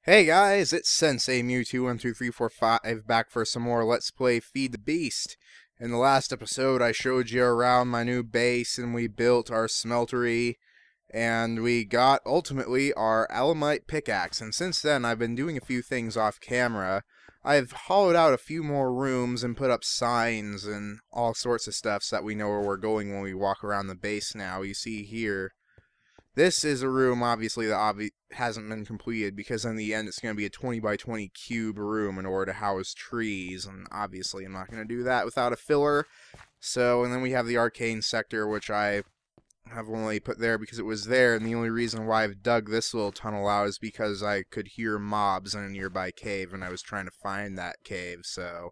Hey guys, it's Sensei Mew21345 back for some more Let's Play Feed the Beast. In the last episode I showed you around my new base and we built our smeltery and we got ultimately our Alamite pickaxe, and since then I've been doing a few things off camera. I've hollowed out a few more rooms and put up signs and all sorts of stuff so that we know where we're going when we walk around the base now. You see here, this is a room, obviously, that hasn't been completed, because in the end it's going to be a 20 by 20 cube room in order to house trees, and obviously I'm not going to do that without a filler. So, and then we have the arcane sector, which I have only put there because it was there, and the only reason why I've dug this little tunnel out is because I could hear mobs in a nearby cave, and I was trying to find that cave, so...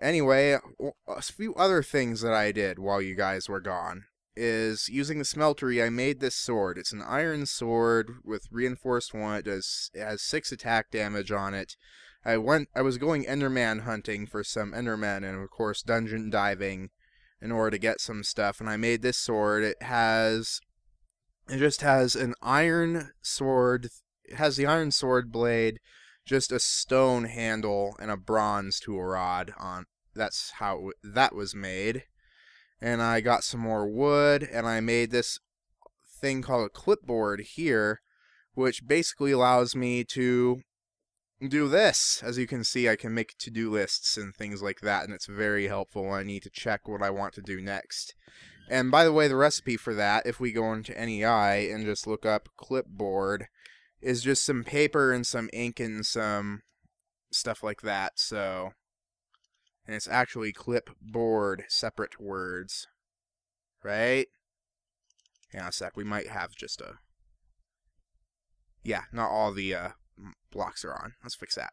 Anyway, a few other things that I did while you guys were gone is, using the smeltery, I made this sword. It's an iron sword with reinforced one. It has 6 attack damage on it. I was going Enderman hunting for some Endermen, and of course dungeon diving in order to get some stuff, and I made this sword. It just has an iron sword. It has the iron sword blade, just a stone handle, and a bronze tool rod on. That's how that was made. And I got some more wood, and I made this thing called a clipboard here, which basically allows me to do this. As you can see, I can make to-do lists and things like that, and it's very helpful when I need to check what I want to do next. And by the way, the recipe for that, if we go into NEI and just look up clipboard, is just some paper and some ink and some stuff like that, so... And it's actually clipboard, separate words. Right? Hang on a sec, we might have just a... Yeah, not all the blocks are on. Let's fix that.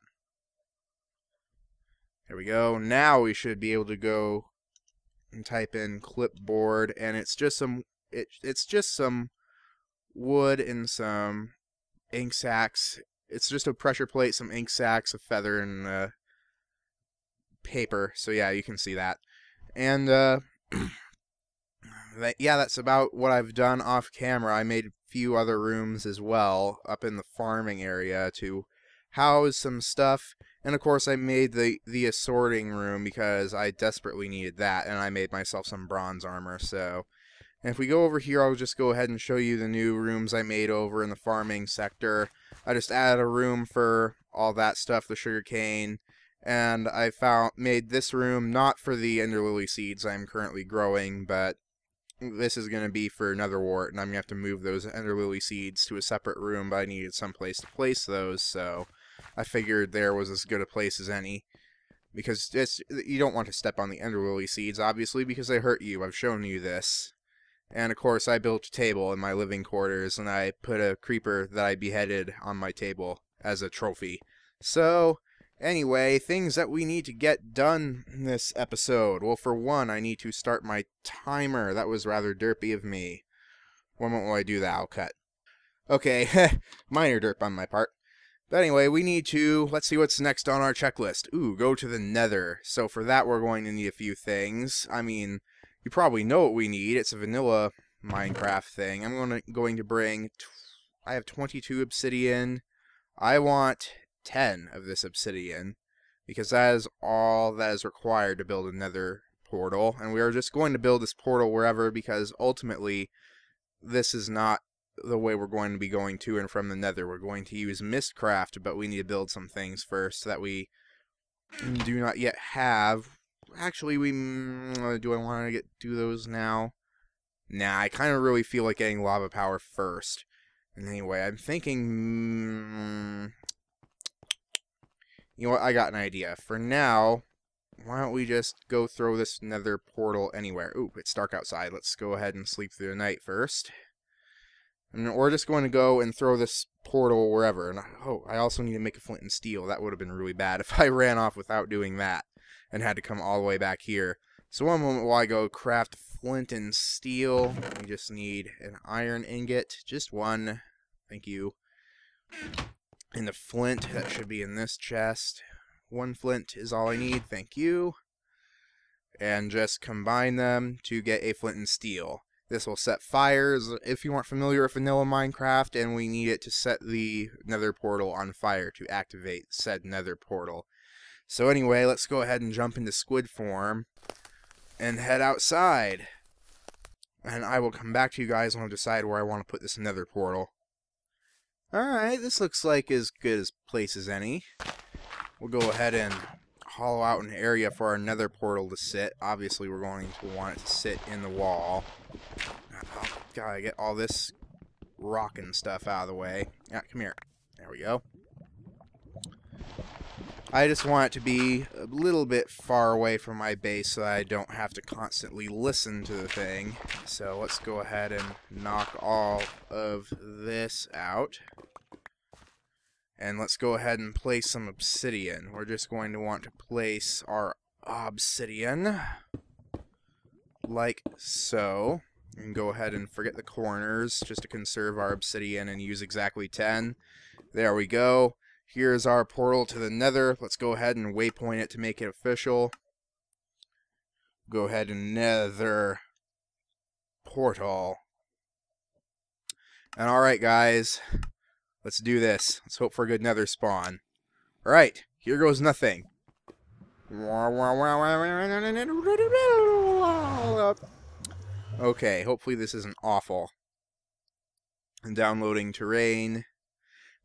There we go. Now we should be able to go and type in clipboard, and it's just some... It's just some wood and some ink sacks. It's just a pressure plate, some ink sacks, a feather, and paper. So yeah, you can see that. And yeah, that's about what I've done off camera. I made a few other rooms as well up in the farming area to house some stuff, and of course I made the assorting room because I desperately needed that, and I made myself some bronze armor. So, and if we go over here, I'll just go ahead and show you the new rooms I made over in the farming sector. I just added a room for all that stuff, the sugarcane. And I made this room not for the ender lily seeds I'm currently growing, but this is going to be for nether wart, and I'm going to have to move those ender lily seeds to a separate room, but I needed some place to place those, so I figured there was as good a place as any. Because you don't want to step on the ender lily seeds, obviously, because they hurt you. I've shown you this. And of course I built a table in my living quarters, and I put a creeper that I beheaded on my table as a trophy. So... Anyway, things that we need to get done in this episode. Well, for one, I need to start my timer. That was rather derpy of me. One moment while I do that, I'll cut. Okay, minor derp on my part. But anyway, we need to, let's see what's next on our checklist. Ooh, go to the nether. So for that, we're going to need a few things. I mean, you probably know what we need. It's a vanilla Minecraft thing. I'm going to bring, I have 22 obsidian. I want 10 of this obsidian, because that is all that is required to build a nether portal, and we are just going to build this portal wherever, because ultimately this is not the way we're going to be going to and from the nether. We're going to use Mistcraft, but we need to build some things first that we do not yet have. Actually, do I want to do those now? Nah, I kind of really feel like getting lava power first. And anyway, I'm thinking... You know what, I got an idea. For now, why don't we just go throw this nether portal anywhere? Ooh, it's dark outside. Let's go ahead and sleep through the night first. And we're just going to go and throw this portal wherever. And I also need to make a flint and steel. That would have been really bad if I ran off without doing that and had to come all the way back here. So one moment while I go craft flint and steel. We just need an iron ingot. Just one. Thank you. And the flint, that should be in this chest. One flint is all I need, thank you. And just combine them to get a flint and steel. This will set fires if you aren't familiar with vanilla Minecraft, and we need it to set the Nether Portal on fire to activate said Nether Portal. So anyway, let's go ahead and jump into squid form and head outside. And I will come back to you guys when I decide where I want to put this Nether Portal. Alright, this looks like as good a place as any. We'll go ahead and hollow out an area for our Nether Portal to sit. Obviously, we're going to want it to sit in the wall. Oh, gotta get all this rock and stuff out of the way. Yeah, come here. There we go. I just want it to be a little bit far away from my base so that I don't have to constantly listen to the thing. So let's go ahead and knock all of this out. And let's go ahead and place some obsidian. We're just going to want to place our obsidian like so. And go ahead and forget the corners just to conserve our obsidian and use exactly 10. There we go. Here's our portal to the Nether. Let's go ahead and waypoint it to make it official. Go ahead and Nether Portal. And alright guys, let's do this. Let's hope for a good Nether spawn. Alright, here goes nothing. Okay, hopefully this isn't awful. And downloading terrain.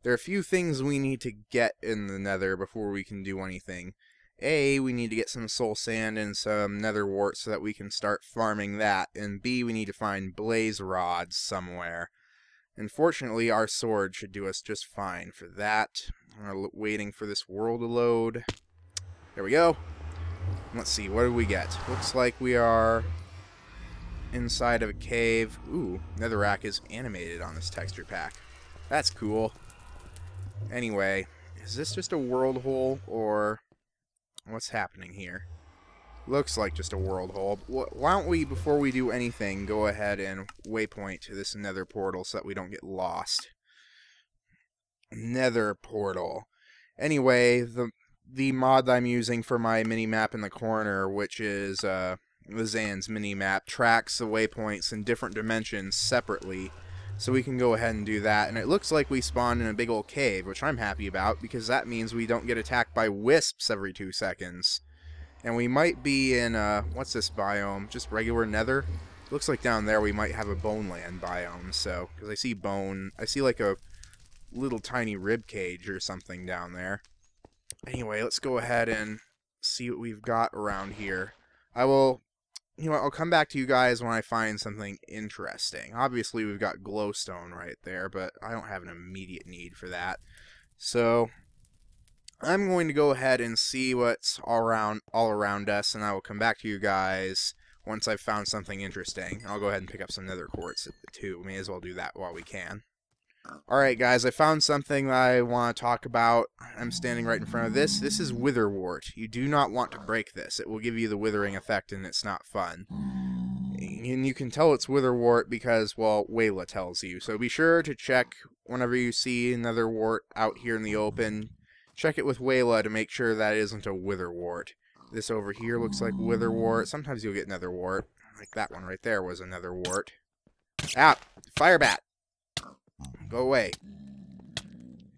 There are a few things we need to get in the Nether before we can do anything. A, we need to get some soul sand and some nether wart so that we can start farming that. And B, we need to find blaze rods somewhere. Unfortunately, our sword should do us just fine for that. I'm waiting for this world to load. There we go. Let's see, what did we get? Looks like we are inside of a cave. Ooh, netherrack is animated on this texture pack. That's cool. Anyway, is this just a world hole, or what's happening here? Looks like just a world hole. Why don't we, before we do anything, go ahead and waypoint to this Nether Portal so that we don't get lost. Nether Portal. Anyway, the mod I'm using for my mini-map in the corner, which is the Zan's mini-map, tracks the waypoints in different dimensions separately. So we can go ahead and do that. And it looks like we spawned in a big old cave, which I'm happy about, because that means we don't get attacked by wisps every 2 seconds. And we might be in, what's this biome? Just regular nether? Looks like down there we might have a bone land biome, so, because I see bone, I see like a little tiny rib cage or something down there. Anyway, let's go ahead and see what we've got around here. I will... You know what, I'll come back to you guys when I find something interesting. Obviously, we've got glowstone right there, but I don't have an immediate need for that. So, I'm going to go ahead and see what's all around us, and I will come back to you guys once I've found something interesting. I'll go ahead and pick up some nether quartz too. May as well do that while we can. Alright guys, I found something that I want to talk about. I'm standing right in front of this. This is witherwort. You do not want to break this. It will give you the withering effect and it's not fun. And you can tell it's witherwort because, well, Wayla tells you. So be sure to check whenever you see another wart out here in the open. Check it with Wayla to make sure that it isn't a witherwort. This over here looks like witherwort. Sometimes you'll get nether wart. Like that one right there was a nether wart. Ah! Fire bat! Go away.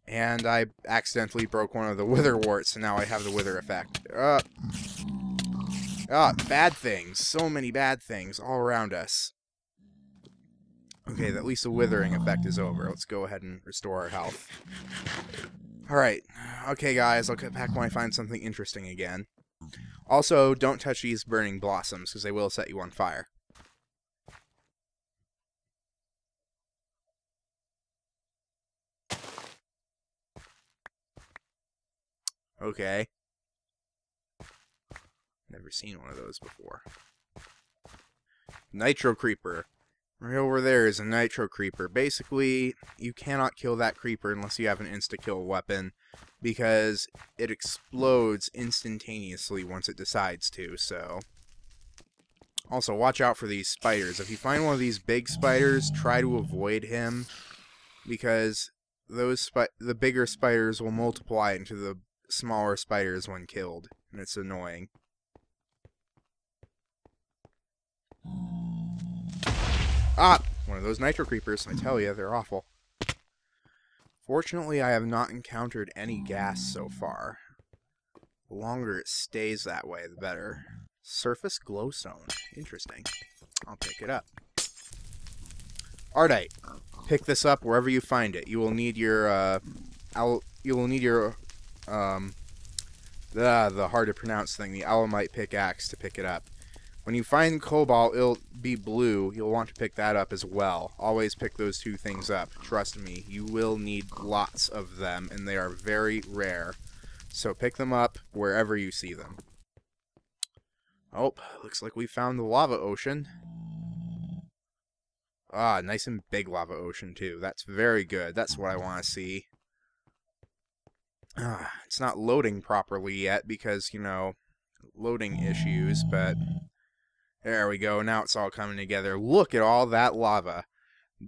And I accidentally broke one of the wither warts, and now I have the wither effect. Bad things. So many bad things all around us. Okay, at least the withering effect is over. Let's go ahead and restore our health. Alright. Okay, guys, I'll get back when I find something interesting again. Also, don't touch these burning blossoms, because they will set you on fire. Okay. Never seen one of those before. Nitro Creeper. Right over there is a Nitro Creeper. Basically, you cannot kill that creeper unless you have an insta-kill weapon, because it explodes instantaneously once it decides to, so... Also, watch out for these spiders. If you find one of these big spiders, try to avoid him, because the bigger spiders will multiply into the smaller spiders when killed, and it's annoying. Ah! One of those nitro creepers, I tell you, they're awful. Fortunately, I have not encountered any gas so far. The longer it stays that way, the better. Surface glowstone. Interesting. I'll pick it up. Ardite. Pick this up wherever you find it. You will need your, the hard to pronounce thing, the Alamite pickaxe, to pick it up. When you find cobalt, it'll be blue. You'll want to pick that up as well. Always pick those two things up. Trust me, you will need lots of them, and they are very rare. So pick them up wherever you see them. Oh, looks like we found the lava ocean. Ah, nice and big lava ocean, too. That's very good. That's what I want to see. It's not loading properly yet because, you know, loading issues, but there we go. Now it's all coming together. Look at all that lava.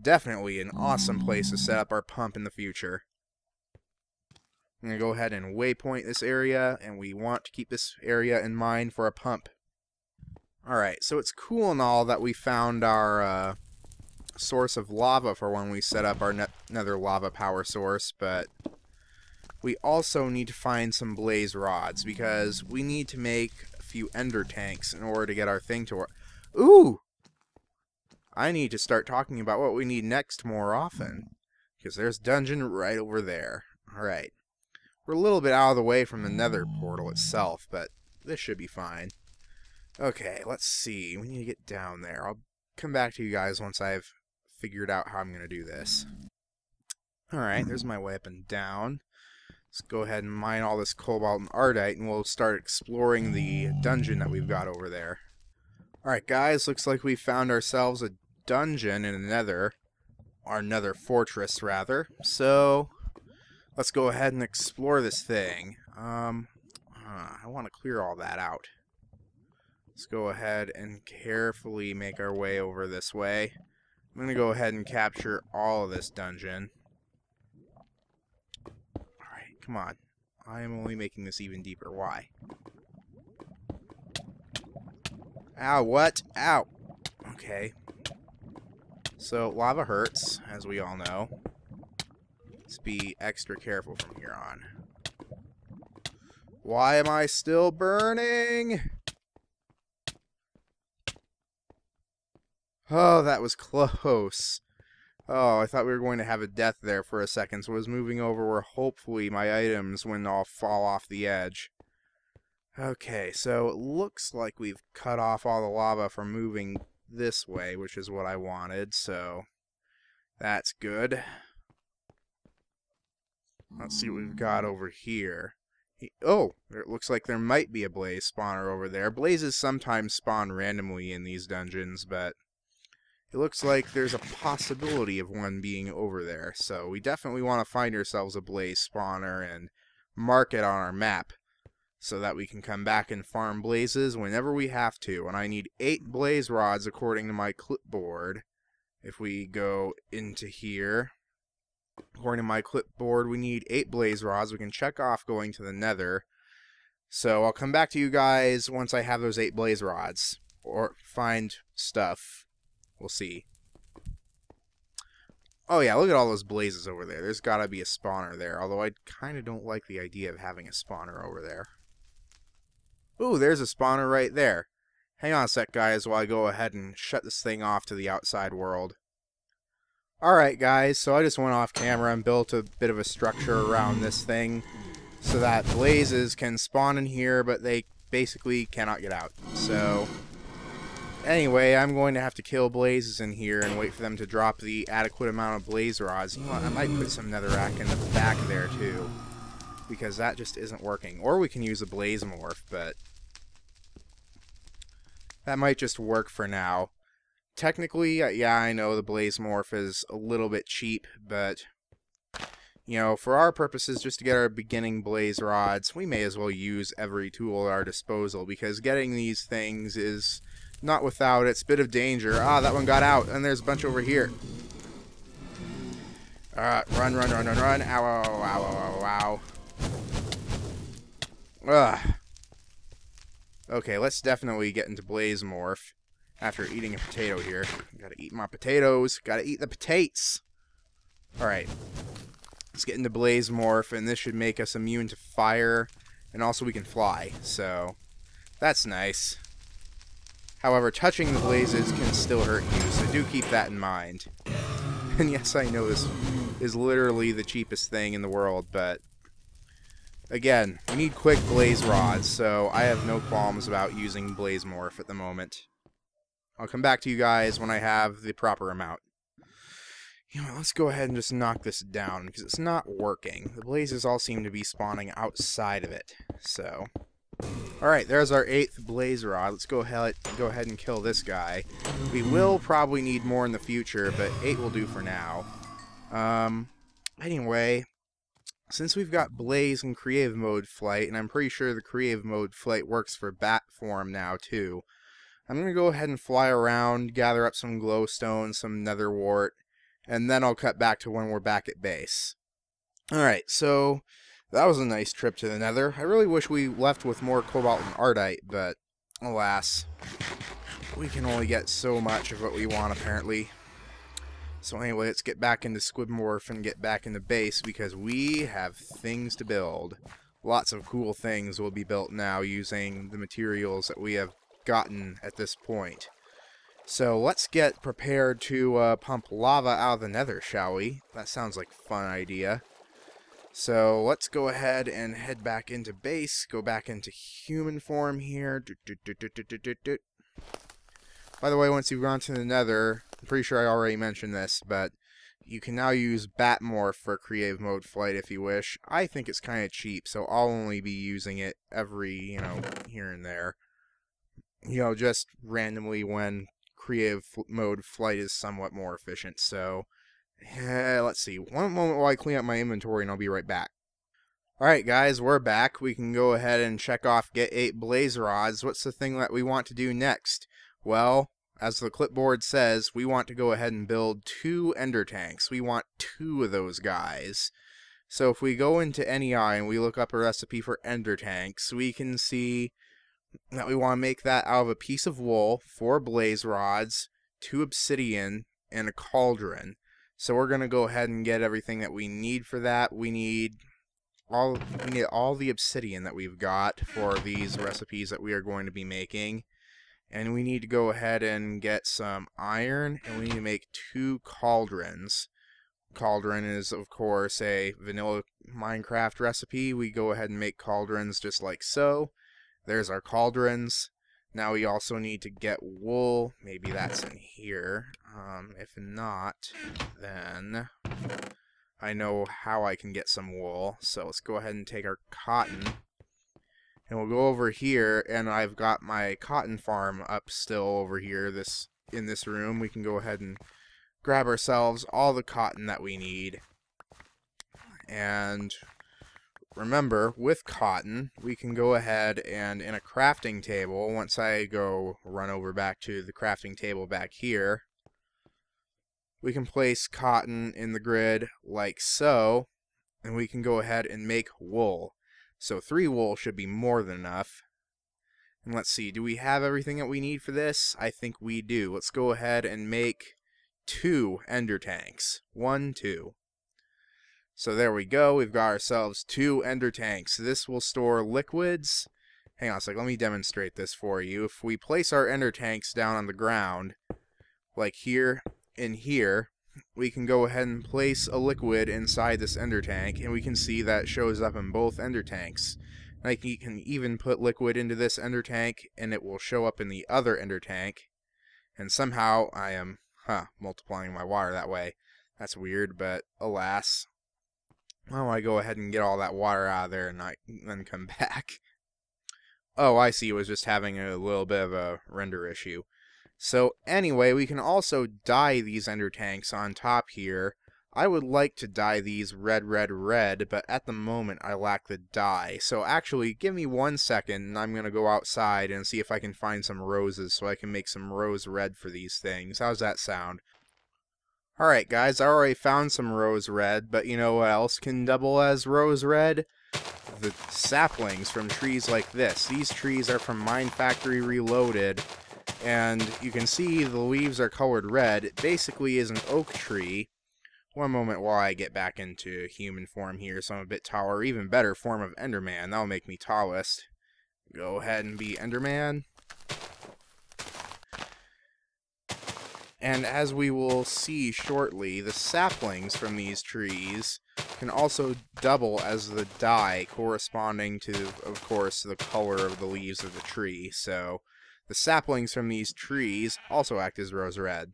Definitely an awesome place to set up our pump in the future. I'm going to go ahead and waypoint this area, and we want to keep this area in mind for a pump. Alright, so it's cool and all that we found our source of lava for when we set up our nether lava power source, but we also need to find some blaze rods, because we need to make a few ender tanks in order to get our thing to work. Ooh! I need to start talking about what we need next more often, because there's a dungeon right over there. Alright. We're a little bit out of the way from the Nether Portal itself, but this should be fine. Okay, let's see. We need to get down there. I'll come back to you guys once I've figured out how I'm going to do this. Alright, there's my way up and down. Let's go ahead and mine all this cobalt and ardite, and we'll start exploring the dungeon that we've got over there. Alright guys, looks like we found ourselves a dungeon in the nether. Our nether fortress, rather. So, let's go ahead and explore this thing. I want to clear all that out. Let's go ahead and carefully make our way over this way. I'm going to go ahead and capture all of this dungeon. Alright, come on. I am only making this even deeper. Why? Ow, what? Ow! Okay. So, lava hurts, as we all know. Let's be extra careful from here on. Why am I still burning? Oh, that was close. Oh, I thought we were going to have a death there for a second, so I was moving over where hopefully my items wouldn't all fall off the edge. Okay, so it looks like we've cut off all the lava from moving this way, which is what I wanted, so that's good. Let's see what we've got over here. Oh, it looks like there might be a blaze spawner over there. Blazes sometimes spawn randomly in these dungeons, but it looks like there's a possibility of one being over there. So we definitely want to find ourselves a blaze spawner and mark it on our map so that we can come back and farm blazes whenever we have to. And I need 8 blaze rods according to my clipboard. If we go into here, according to my clipboard, we need 8 blaze rods. We can check off going to the nether. So I'll come back to you guys once I have those 8 blaze rods. Or find stuff. We'll see. Oh yeah, look at all those blazes over there. There's gotta be a spawner there. Although I kinda don't like the idea of having a spawner over there. Ooh, there's a spawner right there. Hang on a sec, guys, while I go ahead and shut this thing off to the outside world. Alright, guys, so I just went off camera and built a bit of a structure around this thing so that blazes can spawn in here, but they basically cannot get out. So, anyway, I'm going to have to kill blazes in here and wait for them to drop the adequate amount of blaze rods. You know what, I might put some netherrack in the back there, too, because that just isn't working. Or we can use a blaze morph, but that might just work for now. Technically, yeah, I know the blaze morph is a little bit cheap, but, you know, for our purposes, just to get our beginning blaze rods, we may as well use every tool at our disposal, because getting these things is not without its bit of danger. Ah, that one got out, and there's a bunch over here. Run, run, run, run, run. Ow, ow, ow, ow, ow. Ugh. Okay, let's definitely get into blaze morph. after eating a potato here. Gotta eat my potatoes. Gotta eat the potates. Alright. Let's get into Blaze Morph, and this should make us immune to fire. And also we can fly, so that's nice. However, touching the blazes can still hurt you, so do keep that in mind. And yes, I know this is literally the cheapest thing in the world, but again, we need quick blaze rods, so I have no qualms about using Blaze Morph at the moment. I'll come back to you guys when I have the proper amount. You know, let's go ahead and just knock this down, because it's not working. The blazes all seem to be spawning outside of it, so... Alright, there's our 8th blaze rod. Let's go ahead and kill this guy. We will probably need more in the future, but 8 will do for now. Anyway, since we've got Blaze and Creative Mode Flight, and I'm pretty sure the Creative Mode Flight works for Bat form now, too, I'm going to go ahead and fly around, gather up some Glowstone, some Nether Wart, and then I'll cut back to when we're back at base. Alright, so that was a nice trip to the Nether. I really wish we left with more Cobalt and Ardite, but alas, we can only get so much of what we want, apparently. So anyway, let's get back into Squidmorph and get back into base, because we have things to build. Lots of cool things will be built now using the materials that we have gotten at this point. So let's get prepared to pump lava out of the Nether, shall we? That sounds like a fun idea. So let's go ahead and head back into base, go back into human form here. By the way, once you've gone to the Nether, I'm pretty sure I already mentioned this, but you can now use Bat Morph for Creative Mode Flight if you wish. I think it's kind of cheap, so I'll only be using it every, here and there. Just randomly when Creative Mode Flight is somewhat more efficient, so... let's see. One moment while I clean up my inventory and I'll be right back. Alright guys, we're back. We can go ahead and check off get 8 blaze rods. What's the thing that we want to do next? Well, as the clipboard says, we want to go ahead and build 2 ender tanks. We want 2 of those guys. So if we go into NEI and we look up a recipe for ender tanks, we can see that we want to make that out of a piece of wool, 4 blaze rods, 2 obsidian, and a cauldron. So we're going to go ahead and get everything that we need for that. We need all the obsidian that we've got for these recipes that we are going to be making. And we need to go ahead and get some iron, and we need to make 2 cauldrons. Cauldron is, of course, a vanilla Minecraft recipe. We go ahead and make cauldrons just like so. There's our cauldrons. Now we also need to get wool. Maybe that's in here. If not, then I know how I can get some wool. So let's go ahead and take our cotton. And we'll go over here, and I've got my cotton farm up still over here in this room. We can go ahead and grab ourselves all the cotton that we need. And remember, with cotton, we can go ahead and in a crafting table, once I go run over back to the crafting table back here, we can place cotton in the grid like so, and we can go ahead and make wool. So 3 wool should be more than enough. And let's see, do we have everything that we need for this? I think we do. Let's go ahead and make 2 ender tanks. 1, 2. So there we go. We've got ourselves 2 ender tanks. This will store liquids. Hang on a sec, let me demonstrate this for you. If we place our ender tanks down on the ground, like here and here, we can go ahead and place a liquid inside this ender tank, and we can see that it shows up in both ender tanks. Like, you can even put liquid into this ender tank, and it will show up in the other ender tank. And somehow I am, multiplying my water that way. That's weird, but alas. Why don't I go ahead and get all that water out of there and then come back? Oh, I see. It was just having a little bit of a render issue. So anyway, we can also dye these ender tanks on top here. I would like to dye these red, red, red, but at the moment I lack the dye. So actually, give me 1 second, and I'm going to go outside and see if I can find some roses so I can make some rose red for these things. How's that sound? Alright guys, I already found some rose red, but you know what else can double as rose red? The saplings from trees like this. These trees are from Mine Factory Reloaded, And you can see the leaves are colored red. It basically is an oak tree. One moment while I get back into human form here, so I'm a bit taller. Even better form of Enderman. That'll make me tallest. Go ahead and be Enderman. And as we will see shortly, the saplings from these trees can also double as the dye, corresponding to, of course, the color of the leaves of the tree. So the saplings from these trees also act as rose red.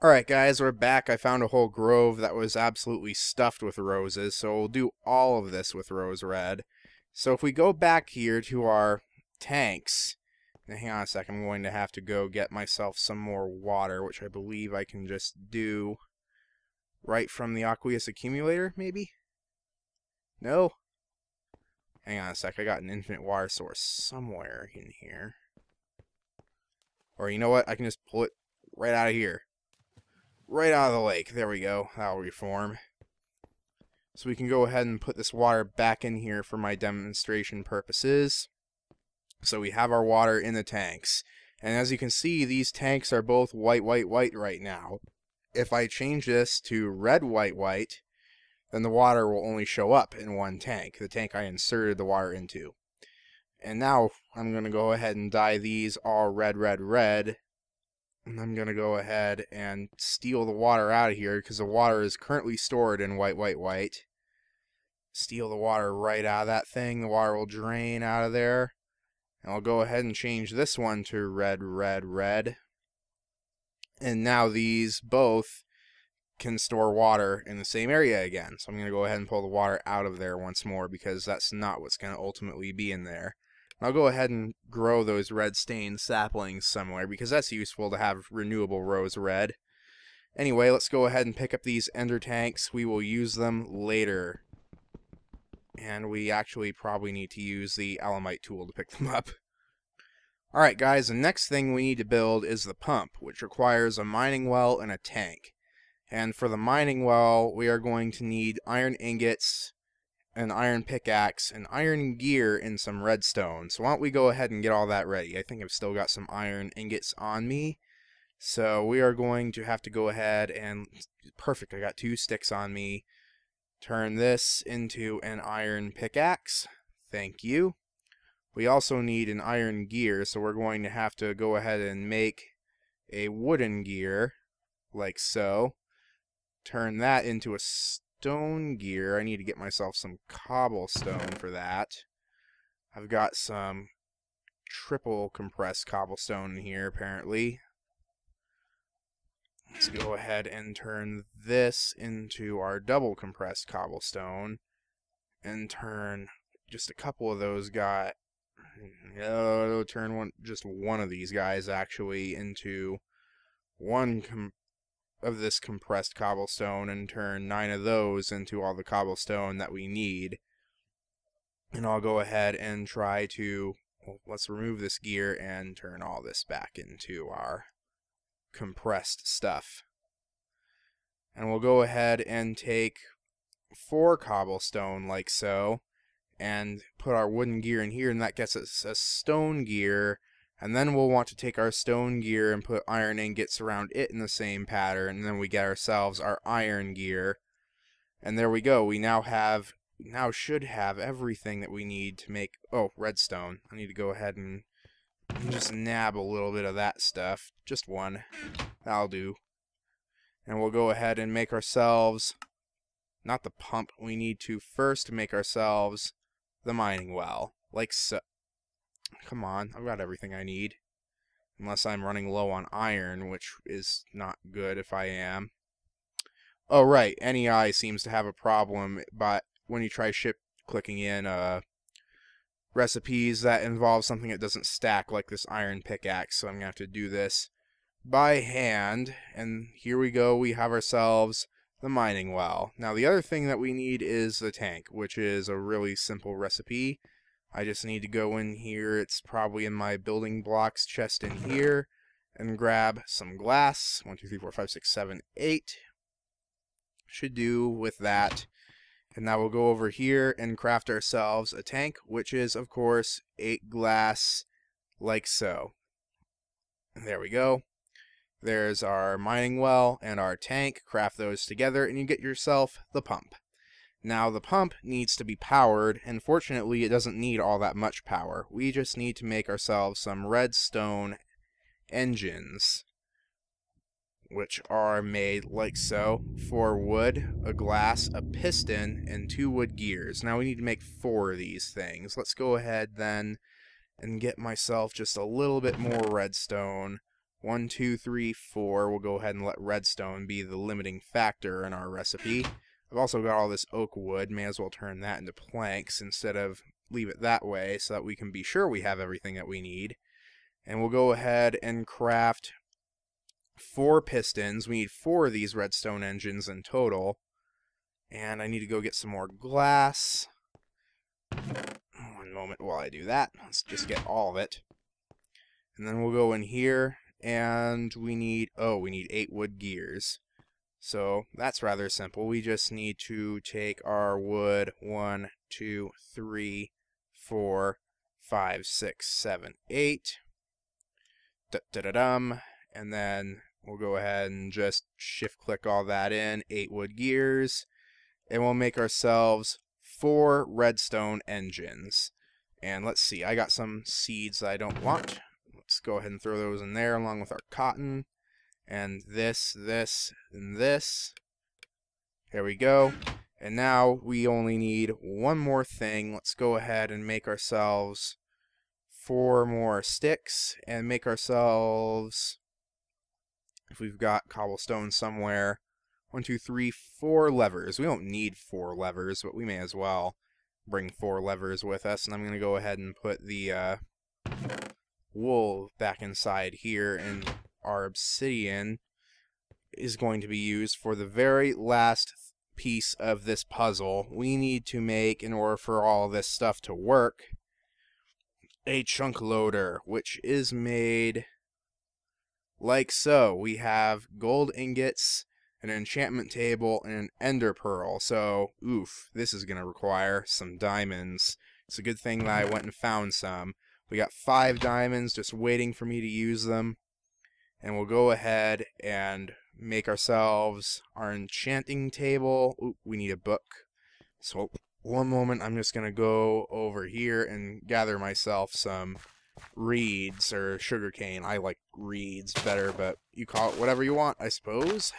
Alright guys, we're back. I found a whole grove that was absolutely stuffed with roses, so we'll do all of this with rose red. So if we go back here to our tanks, now hang on a second, I'm going to have to go get myself some more water, which I believe I can just do right from the aqueous accumulator, maybe? No? Hang on a sec, I got an infinite water source somewhere in here. Or you know what, I can just pull it right out of here. Right out of the lake. There we go. That'll reform. So we can go ahead and put this water back in here for my demonstration purposes. So we have our water in the tanks. And as you can see, these tanks are both white, white, white right now. If I change this to red, white, white, then the water will only show up in one tank, the tank I inserted the water into. And now I'm going to go ahead and dye these all red, red, red. And I'm going to go ahead and steal the water out of here because the water is currently stored in white, white, white. Steal the water right out of that thing. The water will drain out of there. And I'll go ahead and change this one to red, red, red. And now these both can store water in the same area again. So I'm going to go ahead and pull the water out of there once more because that's not what's going to ultimately be in there. I'll go ahead and grow those red stained saplings somewhere because that's useful to have renewable rose red. Anyway, let's go ahead and pick up these ender tanks. We will use them later. And we actually probably need to use the Alamite tool to pick them up. Alright guys, the next thing we need to build is the pump, which requires a mining well and a tank. And for the mining well, we are going to need iron ingots, an iron pickaxe, an iron gear, and some redstone. So why don't we go ahead and get all that ready. I think I've still got some iron ingots on me. So we are going to have to go ahead and... Perfect, I got 2 sticks on me. Turn this into an iron pickaxe. Thank you. We also need an iron gear, so we're going to have to go ahead and make a wooden gear, like so. Turn that into a stone gear. I need to get myself some cobblestone for that. I've got some triple compressed cobblestone in here, apparently. Let's go ahead and turn this into our double compressed cobblestone. And turn just a couple of those guys... turn just one of these guys, actually, into one of this compressed cobblestone and turn 9 of those into all the cobblestone that we need. And I'll go ahead and try to... Well, let's remove this gear and turn all this back into our compressed stuff. And we'll go ahead and take 4 cobblestone like so and put our wooden gear in here, and that gets us a stone gear. And then we'll want to take our stone gear and put iron ingots around it in the same pattern, and then we get ourselves our iron gear. And there we go. We now should have everything that we need to make... Oh, redstone. I need to go ahead and just nab a little bit of that stuff. Just one. That'll do. And we'll go ahead and make ourselves... Not the pump. We need to first make ourselves the mining well. Like so. Come on, I've got everything I need. Unless I'm running low on iron, which is not good if I am. Oh, right, NEI seems to have a problem, but when you try clicking in recipes that involve something that doesn't stack, like this iron pickaxe, so I'm going to have to do this by hand. And here we go, we have ourselves the mining well. Now, the other thing that we need is the tank, which is a really simple recipe. I just need to go in here, it's probably in my building blocks chest in here, and grab some glass. 1, 2, 3, 4, 5, 6, 7, 8. Should do with that. And now we'll go over here and craft ourselves a tank, which is, of course, 8 glass, like so. There we go. There's our mining well and our tank. Craft those together and you get yourself the pump. Now the pump needs to be powered, and fortunately it doesn't need all that much power. We just need to make ourselves some redstone engines, which are made like so: 4 wood, a glass, a piston, and 2 wood gears. Now we need to make 4 of these things. Let's go ahead then and get myself just a little bit more redstone. 1, 2, 3, 4. We'll go ahead and let redstone be the limiting factor in our recipe. I've also got all this oak wood. May as well turn that into planks instead of leave it that way, so that we can be sure we have everything that we need. And we'll go ahead and craft 4 pistons. We need 4 of these redstone engines in total. And I need to go get some more glass. One moment while I do that. Let's just get all of it. And then we'll go in here, and we need 8 wood gears. So that's rather simple. We just need to take our wood 1, 2, 3, 4, 5, 6, 7, 8. Da-da-da-dum. And then we'll go ahead and just shift click all that in, 8 wood gears. And we'll make ourselves 4 redstone engines. And let's see, I got some seeds that I don't want. Let's go ahead and throw those in there along with our cotton. And this, and this. There we go. And now we only need one more thing. Let's go ahead and make ourselves 4 more sticks and make ourselves, if we've got cobblestone somewhere, 1, 2, 3, 4 levers. We don't need 4 levers, but we may as well bring 4 levers with us. And I'm going to go ahead and put the wool back inside here, and our obsidian is going to be used for the very last piece of this puzzle. We need to make, in order for all this stuff to work, a chunk loader, which is made like so. We have gold ingots, an enchantment table, and an ender pearl. So, oof, this is going to require some diamonds. It's a good thing that I went and found some. We got 5 diamonds just waiting for me to use them. And we'll go ahead and make ourselves our enchanting table. Ooh, we need a book. So, one moment, I'm just going to go over here and gather myself some reeds or sugarcane. I like reeds better, but you call it whatever you want, I suppose.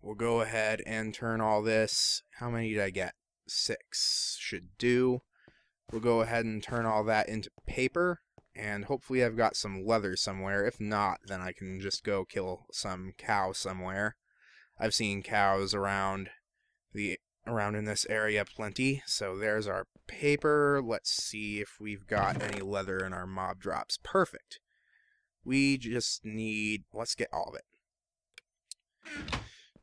We'll go ahead and turn all this. How many did I get? 6 should do. We'll go ahead and turn all that into paper. And hopefully I've got some leather somewhere. If not, then I can just go kill some cow somewhere. I've seen cows around in this area plenty. So there's our paper. Let's see if we've got any leather in our mob drops. Perfect. We just need, let's get all of it.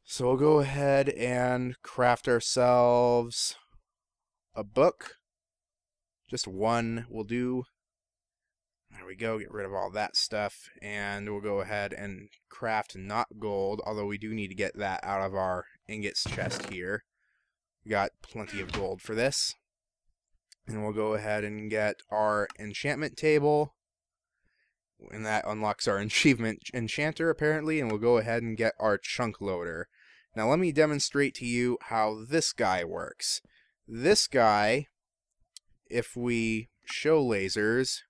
So we'll go ahead and craft ourselves a book. Just 1 will do. There we go, get rid of all that stuff, and we'll go ahead and craft not gold, although we do need to get that out of our ingots chest here. We got plenty of gold for this. And we'll go ahead and get our enchantment table, and that unlocks our achievement enchanter apparently, and we'll go ahead and get our chunk loader. Now let me demonstrate to you how this guy works. This guy, if we show lasers,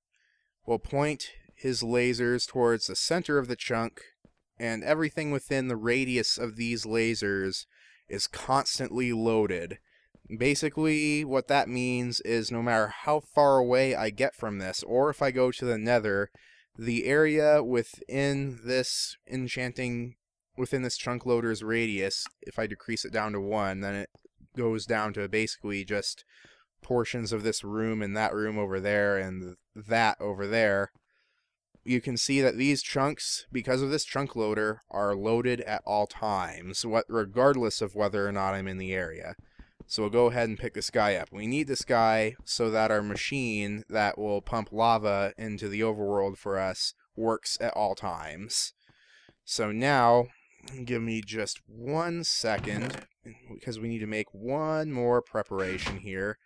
will point his lasers towards the center of the chunk, and everything within the radius of these lasers is constantly loaded. Basically, what that means is no matter how far away I get from this, or if I go to the Nether, the area within this chunk loader's radius, if I decrease it down to 1, then it goes down to basically just portions of this room and that room over there and that over there. You can see that these chunks, because of this chunk loader, are loaded at all times, regardless of whether or not I'm in the area. So we'll go ahead and pick this guy up. We need this guy so that our machine that will pump lava into the overworld for us works at all times. So now, give me just 1 second, because we need to make one more preparation here.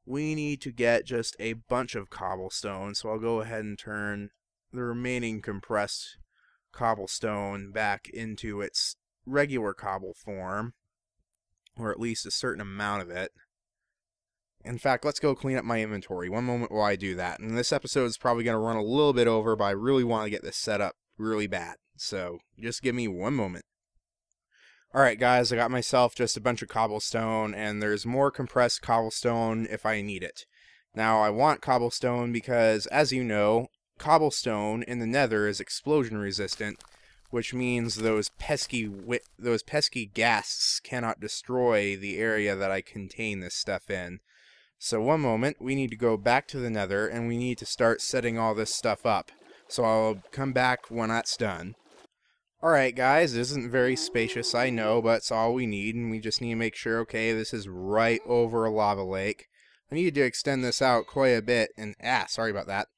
We need to get just a bunch of cobblestone, so I'll go ahead and turn the remaining compressed cobblestone back into its regular cobble form, or at least a certain amount of it. In fact, let's go clean up my inventory. One moment while I do that. And this episode is probably going to run a little bit over, but I really want to get this set up really bad. So just give me one moment. Alright guys, I got myself just a bunch of cobblestone, and there's more compressed cobblestone if I need it. Now, I want cobblestone because, as you know, cobblestone in the Nether is explosion resistant, which means those pesky ghasts cannot destroy the area that I contain this stuff in. So one moment, we need to go back to the Nether, and we need to start setting all this stuff up. So I'll come back when that's done. Alright guys, this isn't very spacious, I know, but it's all we need, and we just need to make sure, okay, this is right over a lava lake. I needed to extend this out quite a bit, and sorry about that.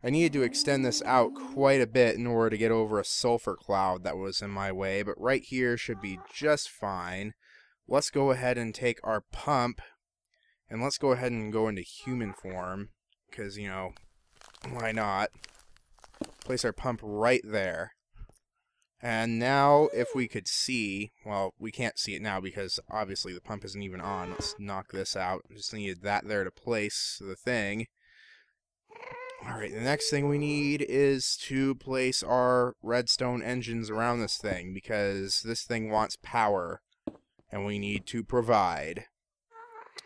I needed to extend this out quite a bit in order to get over a sulfur cloud that was in my way, but right here should be just fine. Let's go ahead and take our pump, and let's go ahead and go into human form, because, you know, why not? Place our pump right there. And now, if we could see, well, we can't see it now because obviously the pump isn't even on. Let's knock this out. Just needed that there to place the thing. Alright, the next thing we need is to place our redstone engines around this thing because this thing wants power and we need to provide.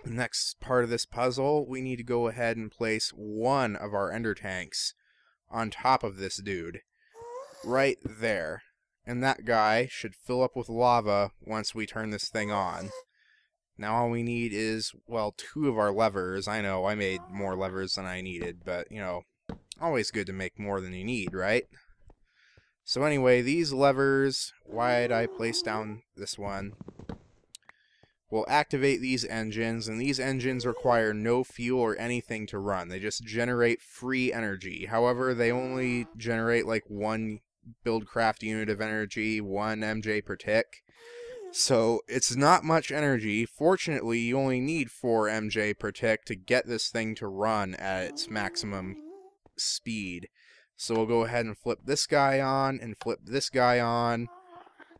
The next part of this puzzle, we need to go ahead and place one of our ender tanks on top of this dude. Right there. And that guy should fill up with lava once we turn this thing on. Now all we need is, well, 2 of our levers. I know, I made more levers than I needed, but, you know, always good to make more than you need, right? So anyway, these levers, why'd I place down this one? Will activate these engines, and these engines require no fuel or anything to run. They just generate free energy. However, they only generate like 1 buildcraft unit of energy, 1 MJ per tick. So it's not much energy. Fortunately, you only need 4 MJ per tick to get this thing to run at its maximum speed. So we'll go ahead and flip this guy on and flip this guy on.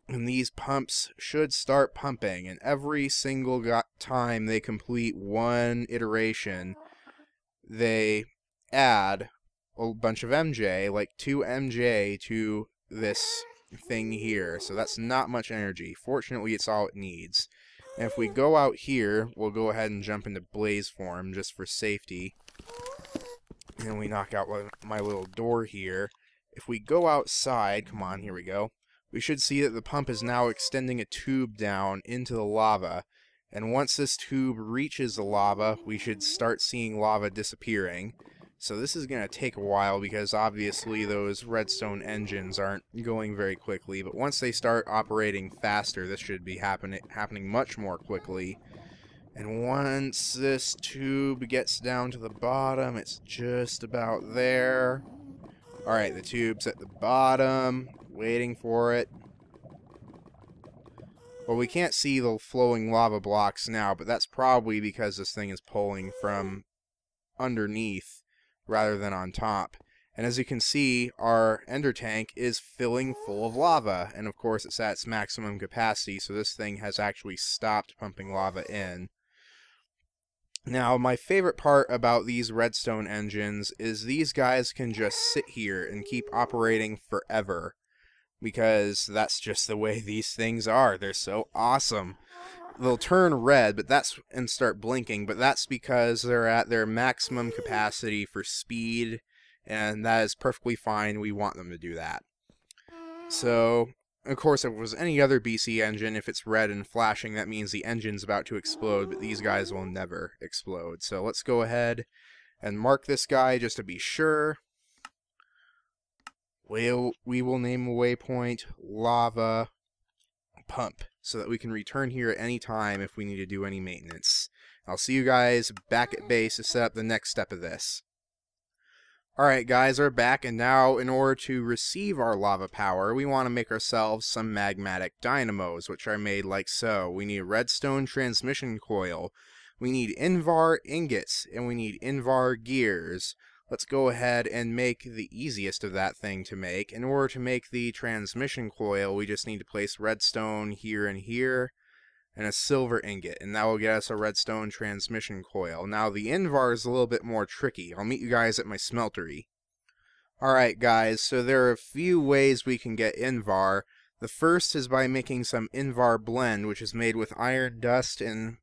And these pumps should start pumping. And every single time they complete 1 iteration, they add a bunch of MJ, like 2 MJ to this thing here. So that's not much energy. Fortunately, it's all it needs. And if we go out here, we'll go ahead and jump into blaze form just for safety. And we knock out my little door here. If we go outside, come on, here we go. We should see that the pump is now extending a tube down into the lava. And once this tube reaches the lava, we should start seeing lava disappearing. So this is going to take a while because obviously those redstone engines aren't going very quickly. But once they start operating faster, this should be happening much more quickly. And once this tube gets down to the bottom, it's just about there. Alright, the tube's at the bottom, waiting for it. Well, we can't see the flowing lava blocks now, but that's probably because this thing is pulling from underneath rather than on top. And as you can see, our ender tank is filling full of lava. And of course, it's at its maximum capacity, so this thing has actually stopped pumping lava in. Now, my favorite part about these redstone engines is these guys can just sit here and keep operating forever. Because that's just the way these things are. They're so awesome. They'll turn red and start blinking, but that's because they're at their maximum capacity for speed, and that is perfectly fine. We want them to do that. So, of course, if it was any other BC engine, if it's red and flashing, that means the engine's about to explode, but these guys will never explode. So let's go ahead and mark this guy just to be sure. We will name a waypoint lava pump so that we can return here at any time if we need to do any maintenance. I'll see you guys back at base to set up the next step of this. Alright guys, we're back, and now in order to receive our lava power, we want to make ourselves some magmatic dynamos, which are made like so. We need a redstone transmission coil, we need Invar ingots, and we need Invar gears. let's go ahead and make the easiest of that thing to make. In order to make the transmission coil, we just need to place redstone here and here, and a silver ingot, and that will get us a redstone transmission coil. Now the Invar is a little bit more tricky. I'll meet you guys at my smeltery. Alright guys, so there are a few ways we can get Invar. The first is by making some Invar blend, which is made with iron dust and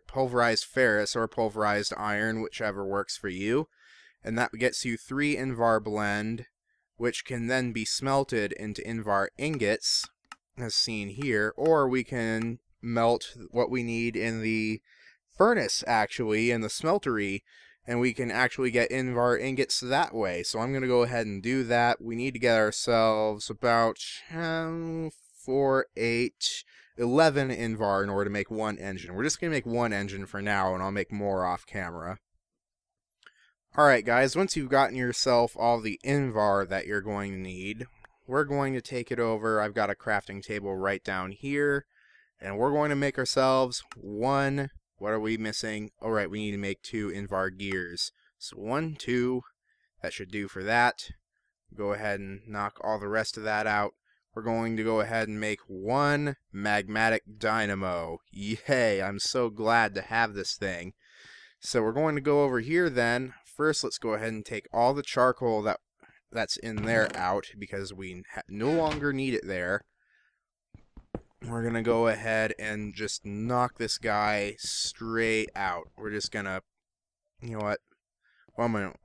pulverized ferrous or pulverized iron, whichever works for you. And that gets you 3 Invar blend, which can then be smelted into Invar ingots, as seen here, or we can melt what we need in the furnace, actually, in the smeltery, and we can actually get Invar ingots that way. So I'm going to go ahead and do that. We need to get ourselves about 4, 8, 11 Invar in order to make one engine. We're just going to make one engine for now, and I'll make more off camera. Alright guys, once you've gotten yourself all the Invar that you're going to need, we're going to take it over. I've got a crafting table right down here, and we're going to make ourselves one. What are we missing? Alright, we need to make 2 Invar gears. So 1, 2, that should do for that. Go ahead and knock all the rest of that out. We're going to go ahead and make 1 magmatic dynamo. Yay, I'm so glad to have this thing. So we're going to go over here then. First, let's go ahead and take all the charcoal that's in there out, because we no longer need it there. We're going to go ahead and just knock this guy straight out. We're just going to, you know what, one moment,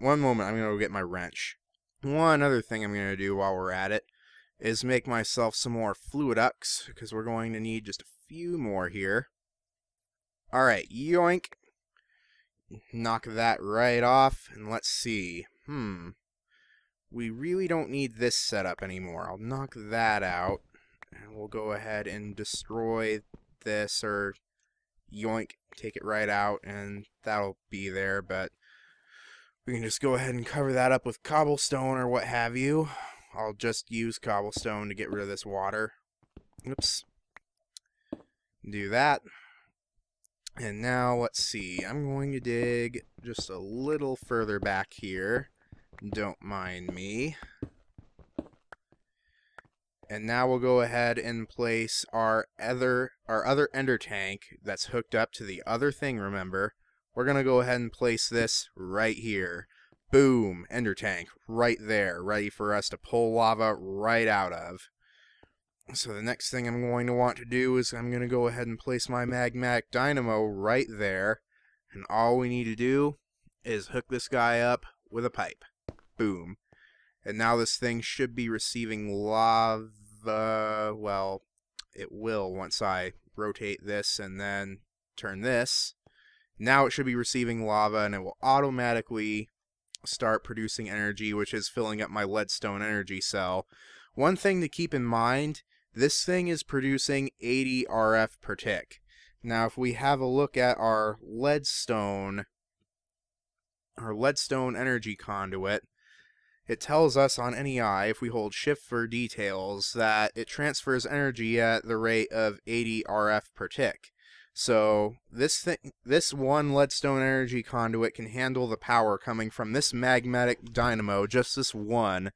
I'm going to go get my wrench. One other thing I'm going to do while we're at it is make myself some more fluiducts, because we're going to need just a few more here. Alright, yoink. Knock that right off, and let's see. We really don't need this setup anymore. I'll knock that out, and we'll go ahead and destroy this, or yoink, take it right out, and that'll be there, but we can just go ahead and cover that up with cobblestone or what have you. I'll just use cobblestone to get rid of this water. Oops. Do that. And now, let's see, I'm going to dig just a little further back here. Don't mind me. And now we'll go ahead and place our other ender tank that's hooked up to the other thing, remember. We're going to go ahead and place this right here. Boom! Ender tank right there, ready for us to pull lava right out of. So the next thing I'm going to want to do is I'm going to go ahead and place my magmatic dynamo right there. And all we need to do is hook this guy up with a pipe. Boom. And now this thing should be receiving lava. Well, it will once I rotate this and then turn this. Now it should be receiving lava, and it will automatically start producing energy, which is filling up my leadstone energy cell. One thing to keep in mind, this thing is producing 80 RF per tick. Now, if we have a look at our leadstone energy conduit, it tells us on NEI, if we hold shift for details, that it transfers energy at the rate of 80 RF per tick. So this one leadstone energy conduit can handle the power coming from this magmatic dynamo, just this one.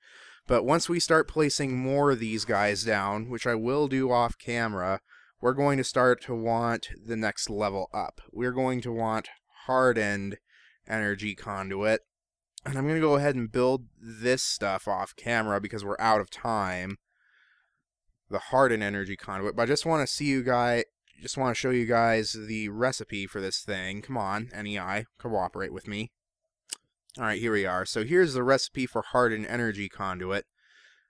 But once we start placing more of these guys down, which I will do off camera, we're going to start to want the next level up. We're going to want hardened energy conduit. And I'm going to go ahead and build this stuff off camera because we're out of time. The hardened energy conduit. But I just want to show you guys the recipe for this thing. Come on, NEI, cooperate with me. Alright, here we are. So here's the recipe for hardened energy conduit.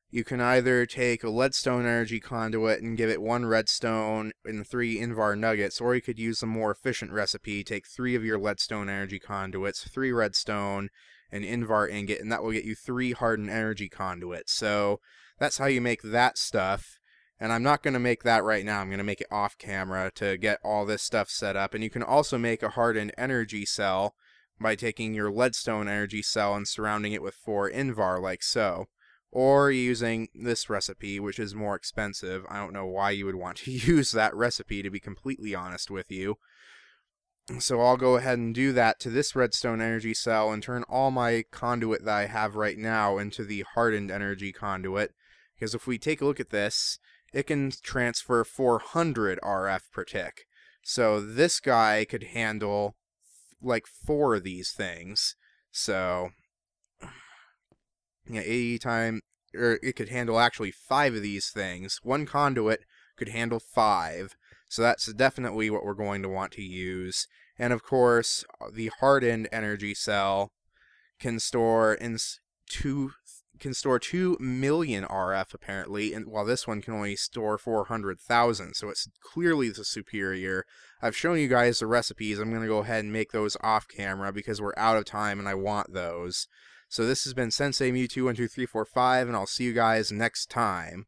You can either take a leadstone energy conduit and give it 1 redstone and 3 Invar nuggets, or you could use a more efficient recipe, take 3 of your leadstone energy conduits, 3 redstone, an Invar ingot, and that will get you 3 hardened energy conduits. So that's how you make that stuff. And I'm not going to make that right now. I'm going to make it off camera to get all this stuff set up. And you can also make a hardened energy cell by taking your leadstone energy cell and surrounding it with 4 Invar, like so. Or using this recipe, which is more expensive. I don't know why you would want to use that recipe, to be completely honest with you. So I'll go ahead and do that to this redstone energy cell and turn all my conduit that I have right now into the hardened energy conduit. Because if we take a look at this, it can transfer 400 RF per tick. So this guy could handle like 4 of these things. So yeah, 80 times, or it could handle actually 5 of these things. One conduit could handle 5. So that's definitely what we're going to want to use. And of course, the hardened energy cell can store 2 million RF apparently, and while this one can only store 400,000, so it's clearly the superior. I've shown you guys the recipes. I'm going to go ahead and make those off camera because we're out of time and I want those. So this has been Sensei Mewtwo 12345, and I'll see you guys next time.